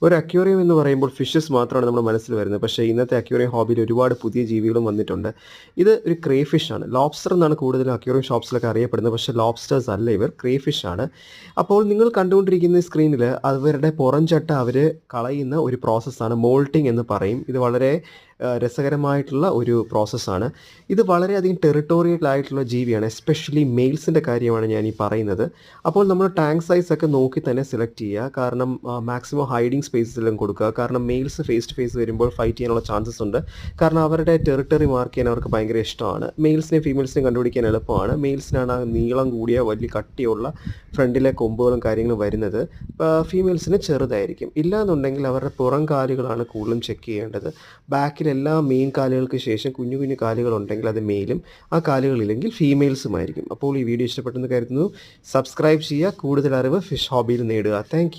ഒരു അക്വേറിയം എന്ന് പറയുമ്പോൾ ഫിഷസ് മാത്രമാണ് നമ്മുടെ മനസ്സിൽ വരുന്നത്. പക്ഷേ ഇന്നത്തെ അക്വേറിയം ഹോബിയിൽ ഒരുപാട് പുതിയ ജീവികളും വന്നിട്ടുണ്ട്. ഇത് ഒരു ക്രേ ഫിഷാണ്. ലോബ്സ്റ്റർ എന്നാണ് കൂടുതലും അക്വേറിയം ഷോപ്സിലൊക്കെ അറിയപ്പെടുന്നത്. പക്ഷേ ലോബ്സ്റ്റേഴ്സ് അല്ല ഇവർ, ക്രേ ഫിഷാണ്. അപ്പോൾ നിങ്ങൾ കണ്ടുകൊണ്ടിരിക്കുന്ന ഈ സ്ക്രീനിൽ അവരുടെ പുറംചട്ട അവർ കളയുന്ന ഒരു പ്രോസസ്സാണ് മോൾട്ടിംഗ് എന്ന് പറയും. ഇത് വളരെ രസകരമായിട്ടുള്ള ഒരു പ്രോസസ്സാണ്. ഇത് വളരെയധികം ടെറിട്ടോറിയൽ ആയിട്ടുള്ള ജീവിയാണ്. എസ്പെഷ്യലി മെയിൽസിൻ്റെ കാര്യമാണ് ഞാൻ ഈ പറയുന്നത്. അപ്പോൾ നമ്മൾ ടാങ്ക് സൈസ് ഒക്കെ നോക്കി തന്നെ സെലക്ട് ചെയ്യുക. കാരണം മാക്സിമം ഹൈഡിങ് സ്പേസസിലും കൊടുക്കുക. കാരണം മെയിൽസ് ഫേസ് ടു ഫേസ് വരുമ്പോൾ ഫൈറ്റ് ചെയ്യാനുള്ള ചാൻസസ് ഉണ്ട്. കാരണം അവരുടെ ടെറിട്ടറി മാർക്ക് ചെയ്യാൻ അവർക്ക് ഭയങ്കര ഇഷ്ടമാണ്. മെയിൽസിനെയും ഫീമെയിൽസിനെയും കണ്ടുപിടിക്കാൻ എളുപ്പമാണ്. മെയിൽസിനാണ് നീളം കൂടിയ വലിയ കട്ടിയുള്ള ഫ്രണ്ടിലെ കൊമ്പുകളും കാര്യങ്ങളും വരുന്നത്. ഫീമെയിൽസിന് ചെറുതായിരിക്കും. ഇല്ലാന്നുണ്ടെങ്കിൽ അവരുടെ പുറം കാലുകളാണ് കൂടുതലും ചെക്ക് ചെയ്യേണ്ടത്. ബാക്കിലെല്ലാ മെയിൻ കാലുകൾക്ക് ശേഷം കുഞ്ഞു കുഞ്ഞു കാലുകളുണ്ടെങ്കിൽ അത് മെയിലും, ആ കാലുകളില്ലെങ്കിൽ ഫീമെയിൽസുമായിരിക്കും. അപ്പോൾ ഈ വീഡിയോ ഇഷ്ടപ്പെട്ടെന്ന് കരുതുന്നു. സബ്സ്ക്രൈബ് ചെയ്യുക. കൂടുതൽ അറിവ് ഫിഷ് ഹോബിയിൽ നേടുക. താങ്ക്